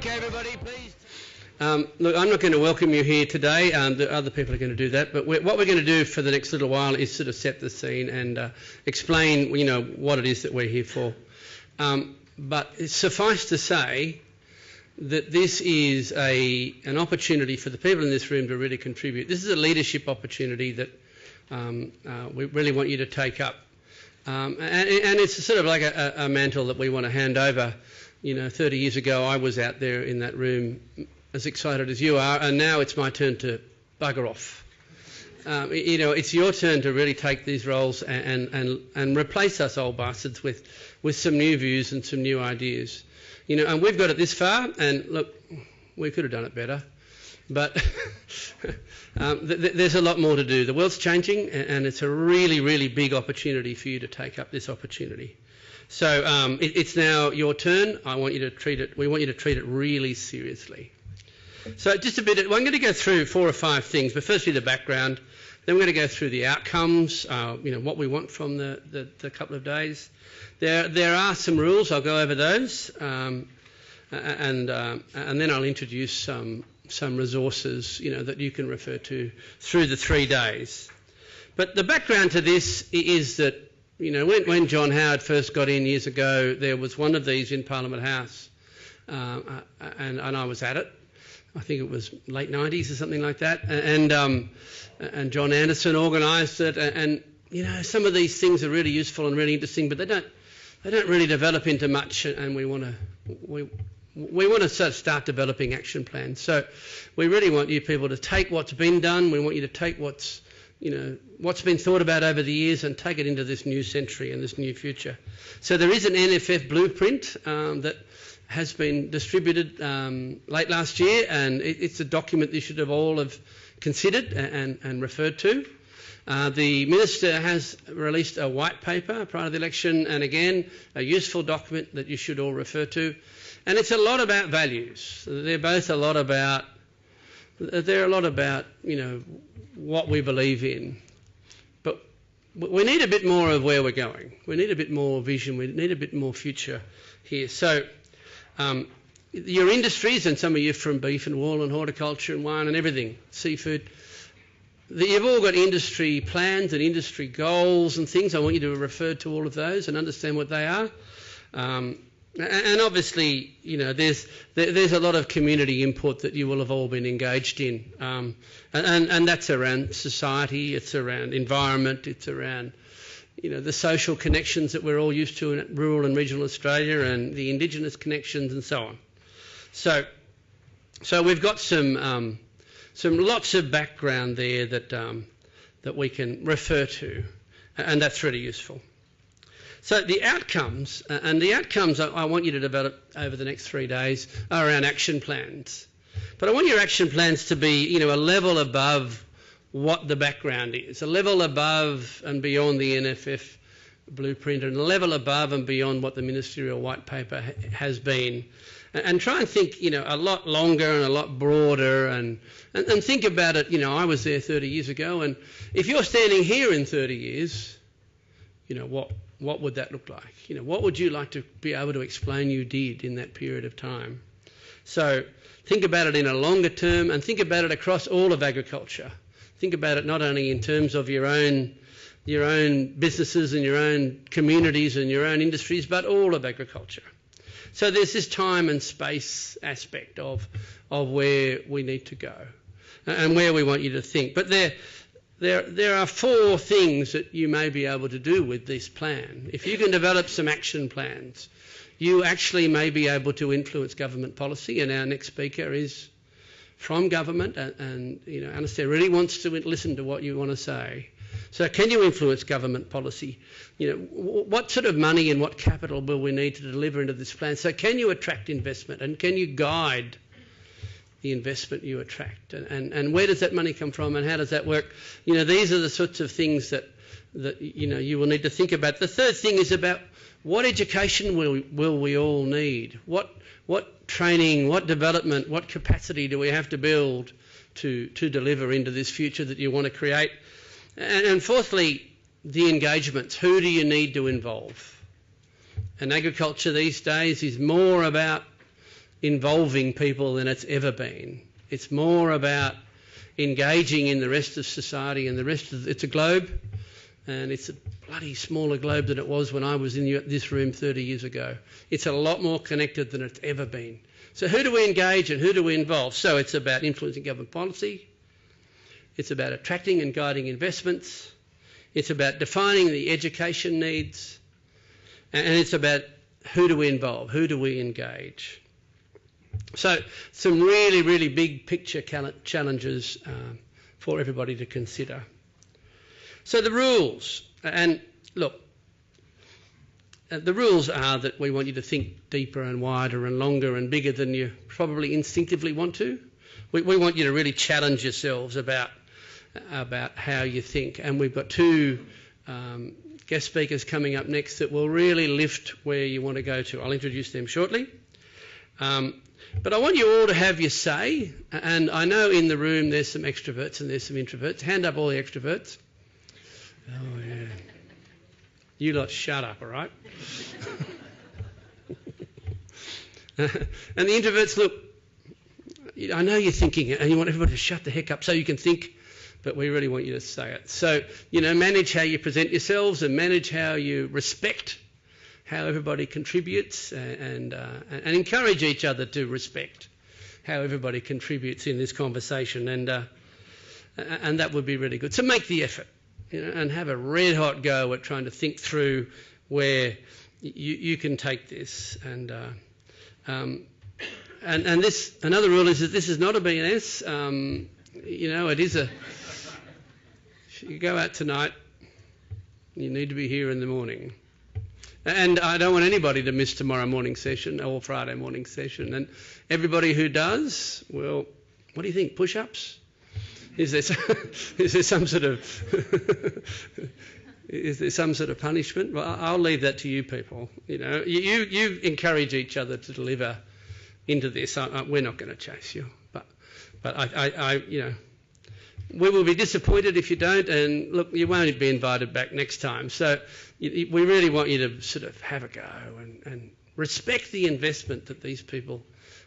Okay, everybody, please. Look, I'm not going to welcome you here today. The other people are going to do that. But what we're going to do for the next little while is sort of set the scene and explain, what it is that we're here for. But suffice to say that this is an opportunity for the people in this room to really contribute. This is a leadership opportunity that we really want you to take up. And it's sort of like a mantle that we want to hand over. 30 years ago I was out there in that room as excited as you are, and now it's my turn to bugger off. It's your turn to really take these roles and replace us old bastards with some new views and some new ideas. And we've got it this far, and look, we could have done it better. But there's a lot more to do. The world's changing, and it's a really, really big opportunity for you to take up this opportunity. So it's now your turn. We want you to treat it really seriously. So just a bit. I'm going to go through 4 or 5 things, but firstly the background. Then we're going to go through the outcomes. What we want from the couple of days. There are some rules. I'll go over those, and then I'll introduce some resources that you can refer to through the 3 days. But the background to this is that when John Howard first got in years ago, there was one of these in Parliament House, and I was at it. I think it was late 90s or something like that, and John Anderson organised it. And some of these things are really useful and really interesting, but they don't really develop into much. And we want to sort of start developing action plans. So we really want you people to take what's been done. We want you to take what's been thought about over the years and take it into this new century and this new future. So there is an NFF blueprint that has been distributed late last year, and it's a document you should have all have considered and referred to. The Minister has released a white paper prior to the election, and again, a useful document that you should all refer to. And it's a lot about values. They're a lot about what we believe in. But we need a bit more of where we're going. We need a bit more vision. We need a bit more future here. So your industries, and some of you from beef and wool and horticulture and wine and everything, seafood, you've all got industry plans and industry goals and things. I want you to refer to all of those and understand what they are. And obviously, there's a lot of community input that you will have all been engaged in, and that's around society, it's around environment, it's around, the social connections that we're all used to in rural and regional Australia, and the Indigenous connections and so on. So we've got some lots of background there that we can refer to, and that's really useful. So the outcomes, I want you to develop over the next 3 days are around action plans. But I want your action plans to be, a level above what the background is, a level above and beyond the NFF blueprint, and a level above and beyond what the ministerial white paper has been. And try and think, a lot longer and a lot broader, and think about it. I was there 30 years ago, and if you're standing here in 30 years, what would that look like? What would you like to be able to explain you did in that period of time? So think about it in a longer term, and think about it across all of agriculture. Think about it not only in terms of your own businesses and your own communities and your own industries, but all of agriculture. So there's this time and space aspect of where we need to go and where we want you to think. But there are 4 things that you may be able to do with this plan. If you can develop some action plans, you actually may be able to influence government policy. And our next speaker is from government, and Anastasia really wants to listen to what you want to say. So can you influence government policy? What sort of money and what capital will we need to deliver into this plan? So can you attract investment, and can you guide the investment you attract, and where does that money come from, and how does that work? These are the sorts of things that you will need to think about. The third thing is about what education will we all need? What training, what development, what capacity do we have to build to deliver into this future that you want to create? And fourthly, the engagements. Who do you need to involve? And agriculture these days is more about involving people than it's ever been. It's more about engaging in the rest of society and it's a globe, and it's a bloody smaller globe than it was when I was in this room 30 years ago. It's a lot more connected than it's ever been. So who do we engage and who do we involve? So it's about influencing government policy. It's about attracting and guiding investments. It's about defining the education needs. And it's about who do we involve, who do we engage. So some really, really big picture challenges for everybody to consider. So the rules, and look, the rules are that we want you to think deeper and wider and longer and bigger than you probably instinctively want to. We want you to really challenge yourselves about how you think. And we've got two guest speakers coming up next that will really lift where you want to go to. I'll introduce them shortly. But I want you all to have your say. And I know in the room there's some extroverts and there's some introverts. Hand up all the extroverts. Oh, yeah. You lot shut up, all right? And the introverts, look, I know you're thinking it and you want everybody to shut the heck up so you can think, but we really want you to say it. So, manage how you present yourselves and manage how you respect how everybody contributes and encourage each other to respect how everybody contributes in this conversation. And that would be really good. So make the effort. And have a red hot go at trying to think through where you can take this. And this, another rule is that this is not a BNS. It is a. If you go out tonight, you need to be here in the morning. And I don't want anybody to miss tomorrow morning session or Friday morning session. And everybody who does, well, what do you think? Push-ups? Is there some sort of punishment? Well, I'll leave that to you people. You encourage each other to deliver into this. We're not going to chase you, but we will be disappointed if you don't. And look, you won't be invited back next time. So we really want you to sort of have a go and respect the investment that these people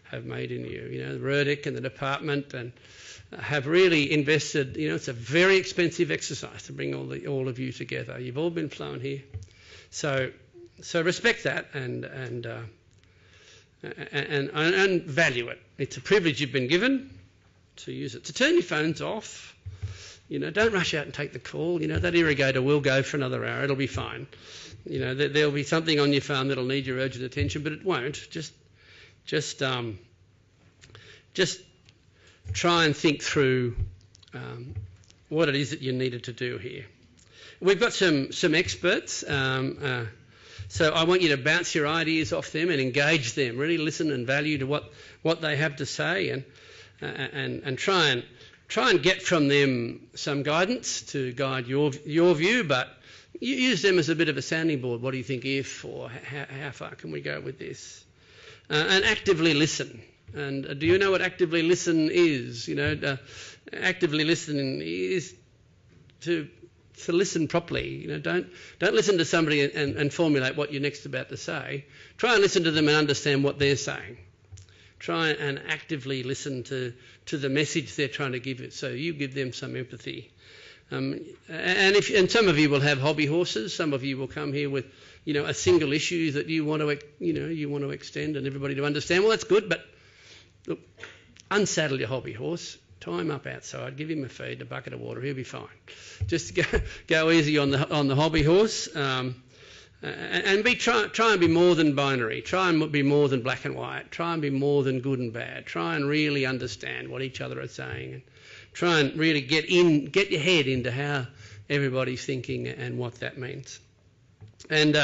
have made in you. The Rurdick and the department and have really invested. It's a very expensive exercise to bring all of you together. You've all been flown here, so respect that and value it. It's a privilege you've been given to use it. To turn your phones off. Don't rush out and take the call. That irrigator will go for another hour. It'll be fine. There'll be something on your farm that'll need your urgent attention, but it won't. Just try and think through what it is that you needed to do here. We've got some experts, so I want you to bounce your ideas off them and engage them. Really listen and value to what they have to say, and try and get from them some guidance to guide your view. But you use them as a bit of a sounding board. What do you think if, or how far can we go with this? And actively listen. And do you know what actively listen is? Actively listen is to listen properly. Don't listen to somebody and formulate what you're next about to say. Try and listen to them and understand what they're saying. Try and actively listen to the message they're trying to give it, so you give them some empathy. And some of you will have hobby horses. Some of you will come here with a single issue that you want to extend and everybody to understand. Well, that's good, but look, unsaddle your hobby horse, tie him up outside, give him a feed, a bucket of water, he'll be fine. Just go easy on the hobby horse, and try and be more than binary. Try and be more than black and white. Try and be more than good and bad. Try and really understand what each other are saying, and try and really get your head into how everybody's thinking and what that means. And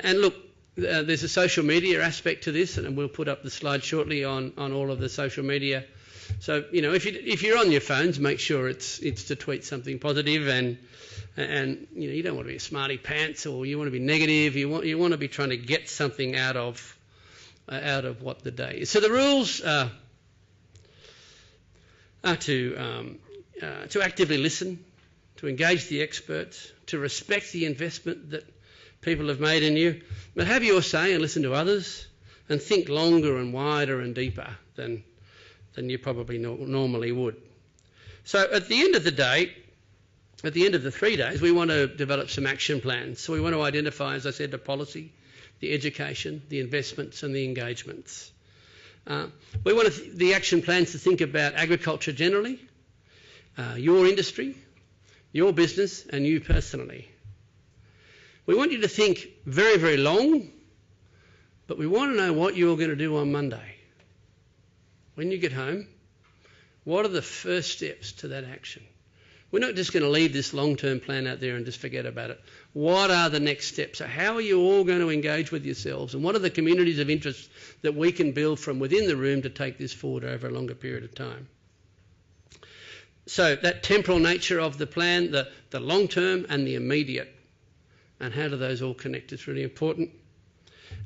look. There's a social media aspect to this, and we'll put up the slide shortly on all of the social media. So if you're on your phones, make sure it's to tweet something positive, and you don't want to be a smarty pants, or you want to be negative. You want to be trying to get something out of what the day is. So the rules are to actively listen, to engage the experts, to respect the investment that people have made in you, but have your say and listen to others, and think longer and wider and deeper than you probably normally would. So at the end of the day, at the end of the 3 days, we want to develop some action plans. So we want to identify, as I said, the policy, the education, the investments and the engagements. We want the action plans to think about agriculture generally, your industry, your business and you personally. We want you to think very, very long, but we want to know what you're going to do on Monday. When you get home, what are the first steps to that action? We're not just going to leave this long-term plan out there and just forget about it. What are the next steps? So how are you all going to engage with yourselves? And what are the communities of interest that we can build from within the room to take this forward over a longer period of time? So that temporal nature of the plan, the long-term and the immediate, and how do those all connect is really important.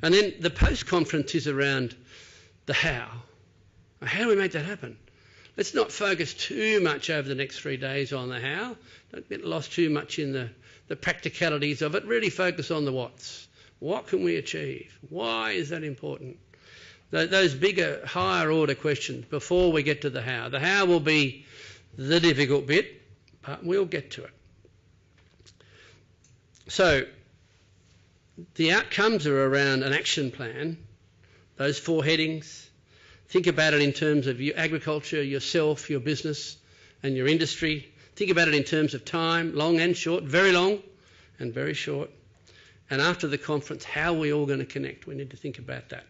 And then the post-conference is around the how. How do we make that happen? Let's not focus too much over the next 3 days on the how. Don't get lost too much in the practicalities of it. Really focus on the what's. What can we achieve? Why is that important? Those bigger, higher order questions before we get to the how. The how will be the difficult bit, but we'll get to it. So the outcomes are around an action plan, those 4 headings. Think about it in terms of your agriculture, yourself, your business and your industry. Think about it in terms of time, long and short, very long and very short. And after the conference, how are we all going to connect? We need to think about that.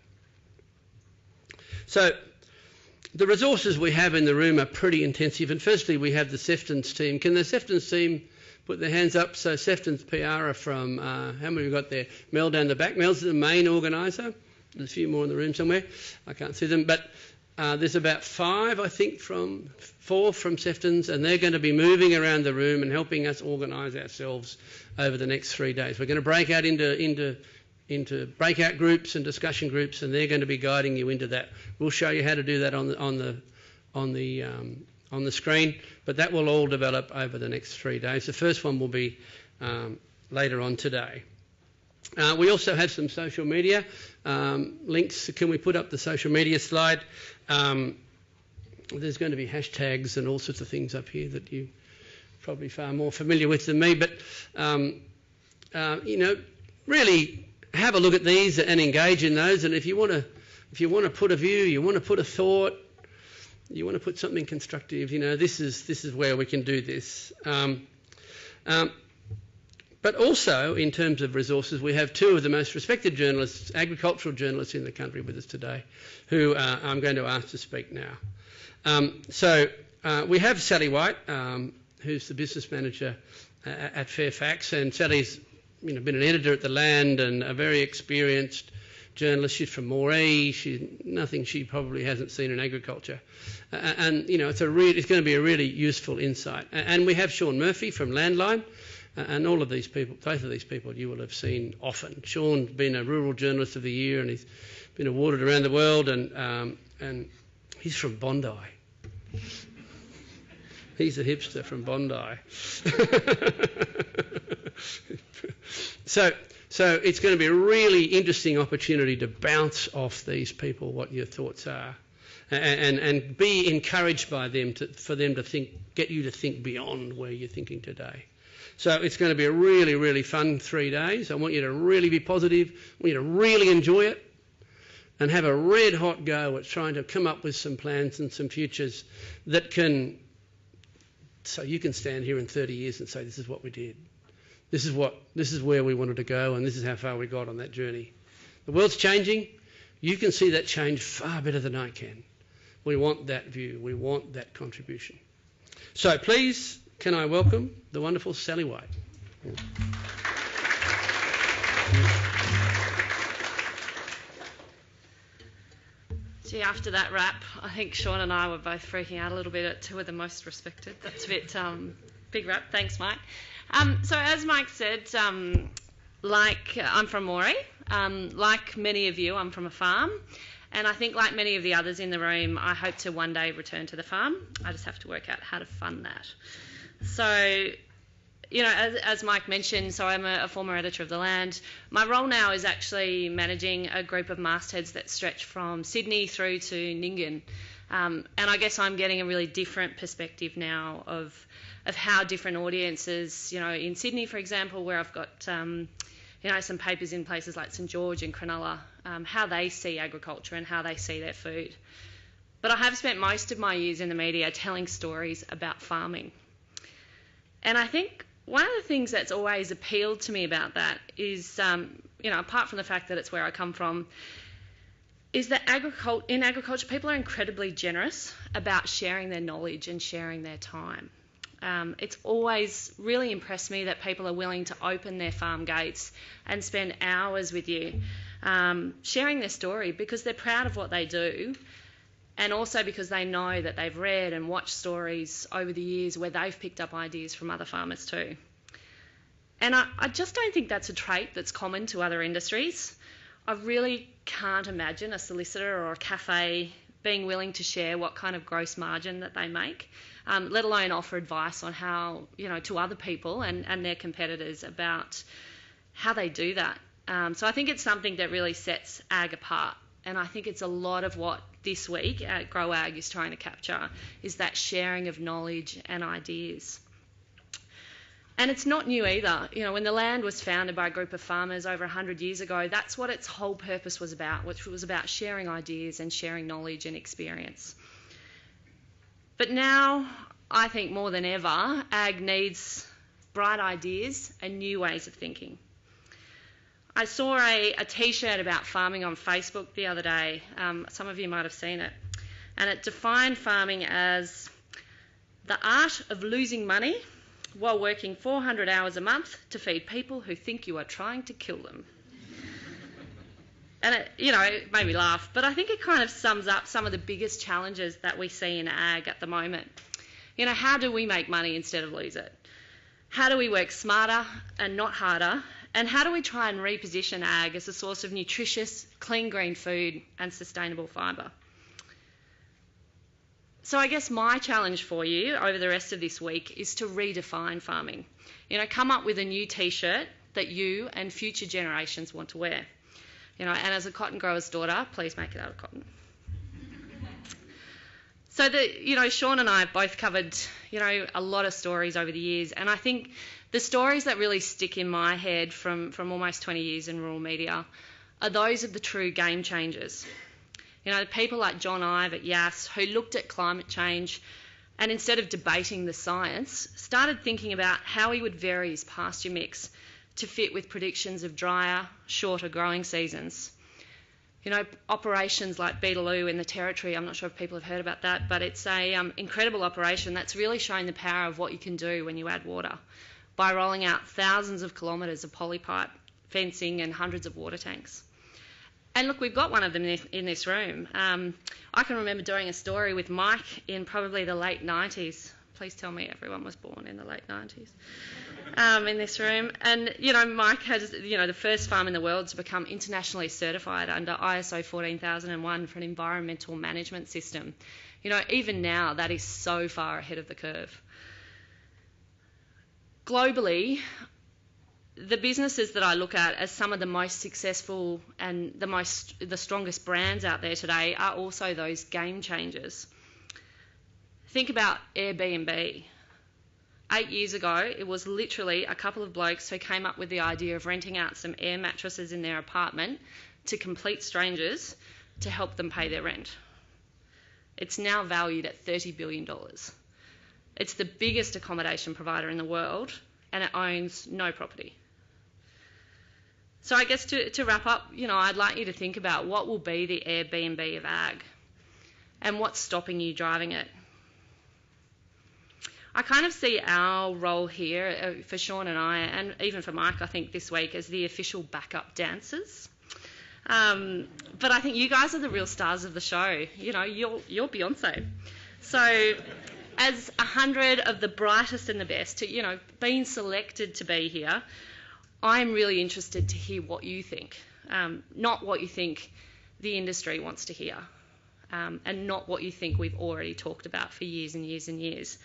So the resources we have in the room are pretty intensive. And firstly, we have the Sefton's team. Can the Sefton's team put their hands up? So Sefton's PR are from, how many have we got there? Mel down the back. Mel's the main organiser. There's a few more in the room somewhere. I can't see them. But there's about 5, I think, 4 from Sefton's, and they're going to be moving around the room and helping us organise ourselves over the next 3 days. We're going to break out into breakout groups and discussion groups, and they're going to be guiding you into that. We'll show you how to do that on the screen, but that will all develop over the next 3 days. The first one will be later on today. We also have some social media links. Can we put up the social media slide? There's going to be hashtags and all sorts of things up here that you're probably far more familiar with than me. But, really have a look at these and engage in those. And if you want to put a view, you want to put a thought, you want to put something constructive, this is where we can do this. But also, in terms of resources, we have 2 of the most respected journalists, agricultural journalists in the country with us today, who I'm going to ask to speak now. We have Sally White, who's the business manager at Fairfax, and Sally's been an editor at The Land and a very experienced journalist. She's from Moree. Nothing she probably hasn't seen in agriculture. It's going to be a really useful insight. And we have Sean Murphy from Landline. And all of these people, both of these people you will have seen often. Sean's been a Rural Journalist of the Year and he's been awarded around the world, and he's from Bondi. He's a hipster from Bondi. So it's going to be a really interesting opportunity to bounce off these people what your thoughts are and be encouraged by them for them to think, get you to think beyond where you're thinking today. So it's going to be a really, really fun 3 days. I want you to really be positive. I want you to really enjoy it and have a red-hot go at trying to come up with some plans and some futures that so you can stand here in 30 years and say, this is what we did. This is where we wanted to go, and this is how far we got on that journey. The world's changing. You can see that change far better than I can. We want that view. We want that contribution. So please, can I welcome the wonderful Sally White? Gee, after that rap, I think Sean and I were both freaking out a little bit at 2 of the most respected. That's a bit big rap. Thanks, Mike. So as Mike said, I'm from Moree. Like many of you, I'm from a farm. And I think like many of the others in the room, I hope to one day return to the farm. I just have to work out how to fund that. So as Mike mentioned, so I'm a former editor of The Land. My role now is actually managing a group of mastheads that stretch from Sydney through to Nyngan. And I guess I'm getting a really different perspective now of how different audiences, in Sydney, for example, where I've got, some papers in places like St George and Cronulla, how they see agriculture and how they see their food. But I have spent most of my years in the media telling stories about farming. And I think one of the things that's always appealed to me about that is, apart from the fact that it's where I come from, is that in agriculture, people are incredibly generous about sharing their knowledge and sharing their time. It's always really impressed me that people are willing to open their farm gates and spend hours with you, sharing their story because they're proud of what they do, and also because they know that they've read and watched stories over the years where they've picked up ideas from other farmers too. And I just don't think that's a trait that's common to other industries. I really can't imagine a solicitor or a cafe being willing to share what kind of gross margin that they make, let alone offer advice on how, to other people and their competitors about how they do that. So I think it's something that really sets ag apart. And I think it's a lot of what this week at GrowAg is trying to capture, is that sharing of knowledge and ideas. And it's not new either. When the land was founded by a group of farmers over 100 years ago, that's what its whole purpose was about, which was about sharing ideas and sharing knowledge and experience. But now, I think more than ever, ag needs bright ideas and new ways of thinking. I saw a T-shirt about farming on Facebook the other day. Some of you might have seen it. And it defined farming as the art of losing money while working 400 hours a month to feed people who think you are trying to kill them. And it made me laugh, but I think it kind of sums up some of the biggest challenges that we see in ag at the moment. How do we make money instead of lose it? How do we work smarter and not harder? And how do we try and reposition ag as a source of nutritious, clean green food and sustainable fibre? So I guess my challenge for you over the rest of this week is to redefine farming. Come up with a new T-shirt that you and future generations want to wear. And as a cotton grower's daughter, please make it out of cotton. So Sean and I have both covered, a lot of stories over the years, and I think the stories that really stick in my head from almost 20 years in rural media are those of the true game changers. People like John Ive at Yass, who looked at climate change and instead of debating the science, started thinking about how he would vary his pasture mix to fit with predictions of drier, shorter growing seasons. Operations like Beetaloo in the Territory, I'm not sure if people have heard about that, but it's an incredible operation that's really shown the power of what you can do when you add water by rolling out thousands of kilometres of polypipe, fencing and hundreds of water tanks. And look, we've got one of them in this room. I can remember doing a story with Mike in probably the late 90s. Please tell me everyone was born in the late 90s. In this room. And, Mike has, the first farm in the world to become internationally certified under ISO 14001 for an environmental management system. Even now, that is so far ahead of the curve. Globally, the businesses that I look at as some of the most successful and the strongest brands out there today are also those game changers. Think about Airbnb. 8 years ago, it was literally a couple of blokes who came up with the idea of renting out some air mattresses in their apartment to complete strangers to help them pay their rent. It's now valued at $30 billion. It's the biggest accommodation provider in the world, and it owns no property. So I guess to wrap up, I'd like you to think about what will be the Airbnb of ag and what's stopping you driving it. I kind of see our role here for Sean and I, and even for Mike, I think this week, as the official backup dancers. But I think you guys are the real stars of the show. You're Beyonce. So as 100 of the brightest and the best, being selected to be here, I'm really interested to hear what you think, not what you think the industry wants to hear, and not what you think we've already talked about for years and years and years.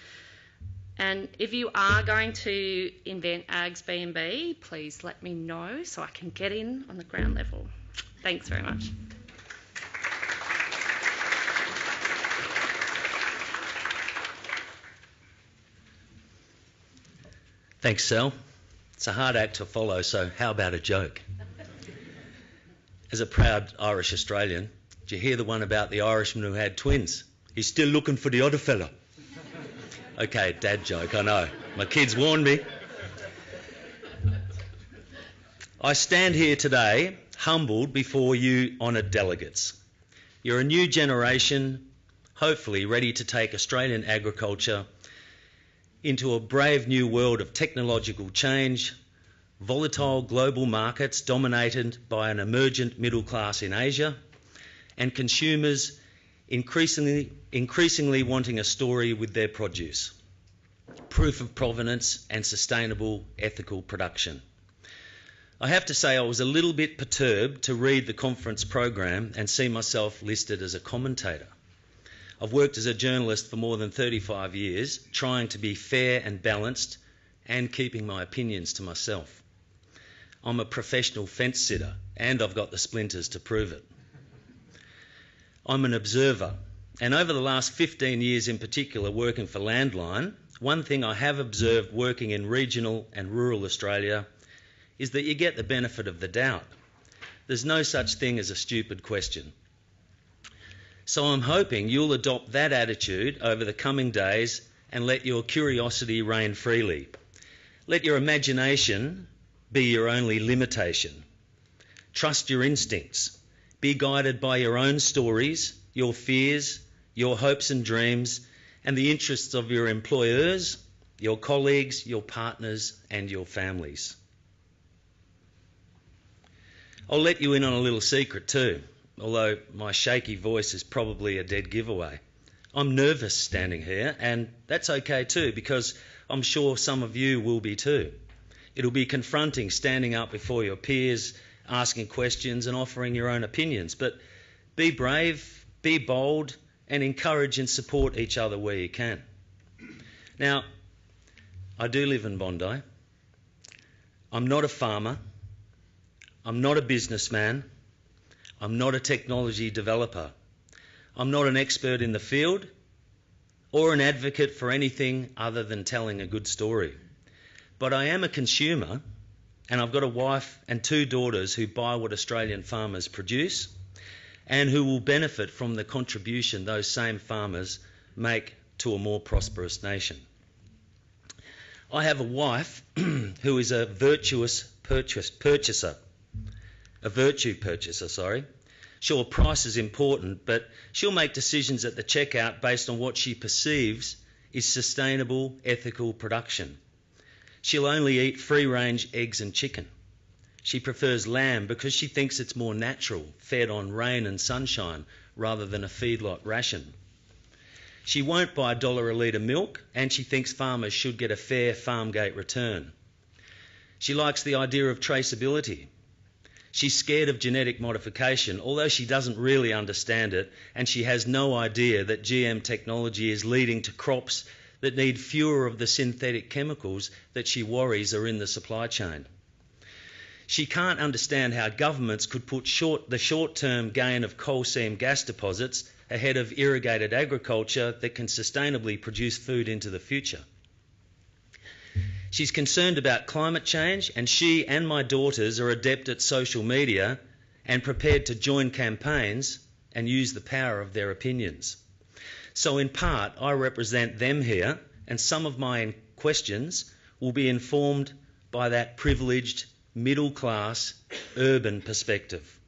And if you are going to invent Ag's B&B, please let me know so I can get in on the ground level. Thanks very much. Thanks, Sal. It's a hard act to follow, so how about a joke? As a proud Irish Australian, did you hear the one about the Irishman who had twins? He's still looking for the other fella. Okay, dad joke, I know. My kids warned me. I stand here today humbled before you honoured delegates. You're a new generation, hopefully ready to take Australian agriculture into a brave new world of technological change, volatile global markets dominated by an emergent middle class in Asia, and consumers increasingly wanting a story with their produce, proof of provenance and sustainable ethical production. I have to say I was a little bit perturbed to read the conference program and see myself listed as a commentator. I've worked as a journalist for more than 35 years, trying to be fair and balanced and keeping my opinions to myself. I'm a professional fence sitter and I've got the splinters to prove it. I'm an observer, and over the last 15 years in particular working for Landline, one thing I have observed working in regional and rural Australia is that you get the benefit of the doubt. There's no such thing as a stupid question. So I'm hoping you'll adopt that attitude over the coming days and let your curiosity reign freely. Let your imagination be your only limitation. Trust your instincts. Be guided by your own stories, your fears, your hopes and dreams, and the interests of your employers, your colleagues, your partners, and your families. I'll let you in on a little secret too, although my shaky voice is probably a dead giveaway. I'm nervous standing here, and that's okay too, because I'm sure some of you will be too. It'll be confronting standing up before your peers, asking questions and offering your own opinions, but be brave, be bold, and encourage and support each other where you can. Now, I do live in Bondi. I'm not a farmer. I'm not a businessman. I'm not a technology developer. I'm not an expert in the field or an advocate for anything other than telling a good story. But I am a consumer, and I've got a wife and 2 daughters who buy what Australian farmers produce and who will benefit from the contribution those same farmers make to a more prosperous nation. I have a wife who is a virtue purchaser. Sure, price is important, but she'll make decisions at the checkout based on what she perceives is sustainable, ethical production. She'll only eat free-range eggs and chicken. She prefers lamb because she thinks it's more natural, fed on rain and sunshine, rather than a feedlot ration. She won't buy $1 a litre milk, and she thinks farmers should get a fair farm gate return. She likes the idea of traceability. She's scared of genetic modification, although she doesn't really understand it, and she has no idea that GM technology is leading to crops that need fewer of the synthetic chemicals that she worries are in the supply chain. She can't understand how governments could put the short-term gain of coal seam gas deposits ahead of irrigated agriculture that can sustainably produce food into the future. She's concerned about climate change, and she and my daughters are adept at social media and prepared to join campaigns and use the power of their opinions. So in part, I represent them here, and some of my questions will be informed by that privileged, middle-class, urban perspective.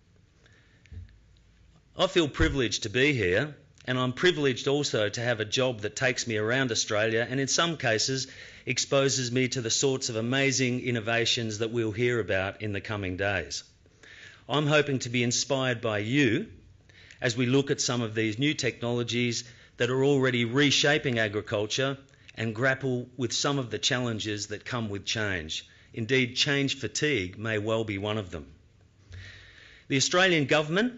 I feel privileged to be here, and I'm privileged also to have a job that takes me around Australia and in some cases exposes me to the sorts of amazing innovations that we'll hear about in the coming days. I'm hoping to be inspired by you as we look at some of these new technologies that are already reshaping agriculture and grapple with some of the challenges that come with change. Indeed, change fatigue may well be one of them. The Australian government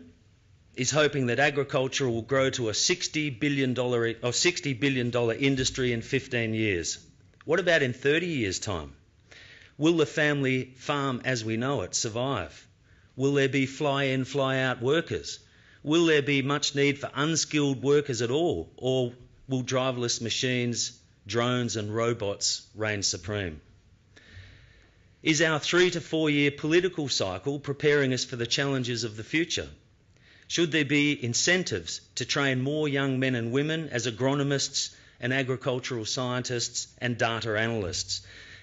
is hoping that agriculture will grow to a $60 billion industry in 15 years. What about in 30 years' time? Will the family farm as we know it survive? Will there be fly-in, fly-out workers? Will there be much need for unskilled workers at all? Or will driverless machines, drones and robots reign supreme? Is our 3 to 4 year political cycle preparing us for the challenges of the future? Should there be incentives to train more young men and women as agronomists and agricultural scientists and data analysts?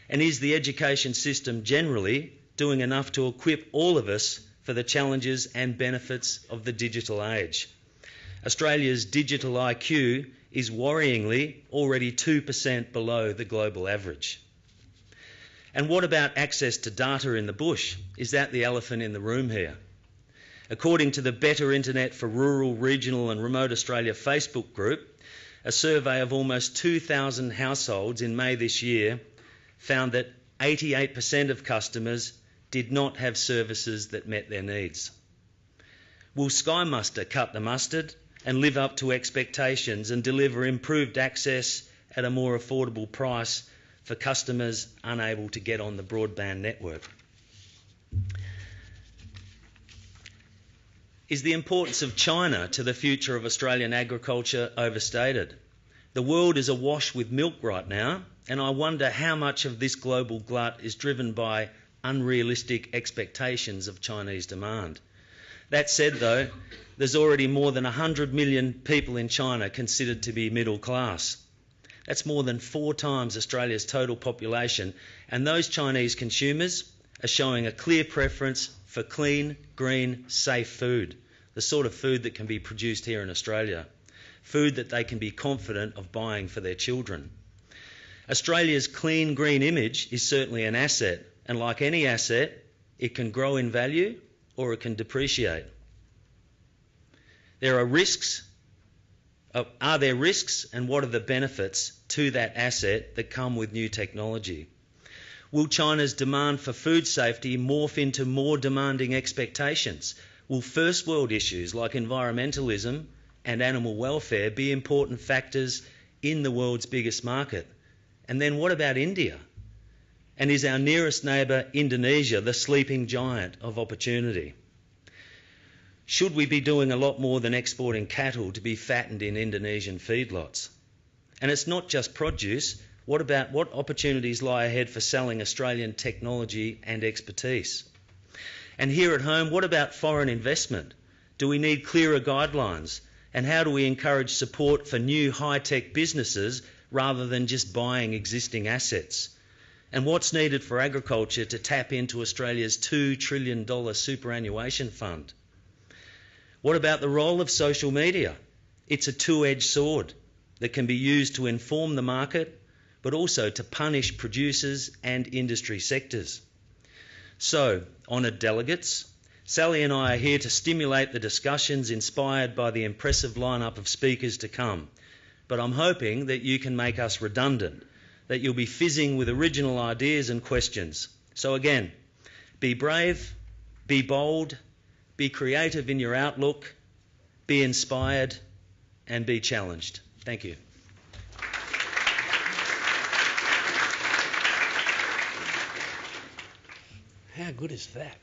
And is the education system generally doing enough to equip all of us for the challenges and benefits of the digital age? Australia's digital IQ is worryingly already 2% below the global average. And what about access to data in the bush? Is that the elephant in the room here? According to the Better Internet for Rural, Regional and Remote Australia Facebook group, a survey of almost 2,000 households in May this year found that 88% of customers did not have services that met their needs. Will Sky Muster cut the mustard and live up to expectations and deliver improved access at a more affordable price for customers unable to get on the broadband network? Is the importance of China to the future of Australian agriculture overstated? The world is awash with milk right now, and I wonder how much of this global glut is driven by unrealistic expectations of Chinese demand. That said, though, there's already more than 100 million people in China considered to be middle class. That's more than 4 times Australia's total population, and those Chinese consumers are showing a clear preference for clean, green, safe food, the sort of food that can be produced here in Australia, food that they can be confident of buying for their children. Australia's clean, green image is certainly an asset, and like any asset, it can grow in value or it can depreciate. There are risks. Are there risks, and what are the benefits to that asset that come with new technology? Will China's demand for food safety morph into more demanding expectations? Will first world issues like environmentalism and animal welfare be important factors in the world's biggest market? And then what about India? And is our nearest neighbour, Indonesia, the sleeping giant of opportunity? Should we be doing a lot more than exporting cattle to be fattened in Indonesian feedlots? And it's not just produce. What opportunities lie ahead for selling Australian technology and expertise? And here at home, what about foreign investment? Do we need clearer guidelines? And how do we encourage support for new high-tech businesses rather than just buying existing assets? And what's needed for agriculture to tap into Australia's $2 trillion superannuation fund? What about the role of social media? It's a two-edged sword that can be used to inform the market, but also to punish producers and industry sectors. So, honoured delegates, Sally and I are here to stimulate the discussions inspired by the impressive lineup of speakers to come. But I'm hoping that you can make us redundant, that you'll be fizzing with original ideas and questions. So again, be brave, be bold, be creative in your outlook, be inspired, and be challenged. Thank you. How good is that?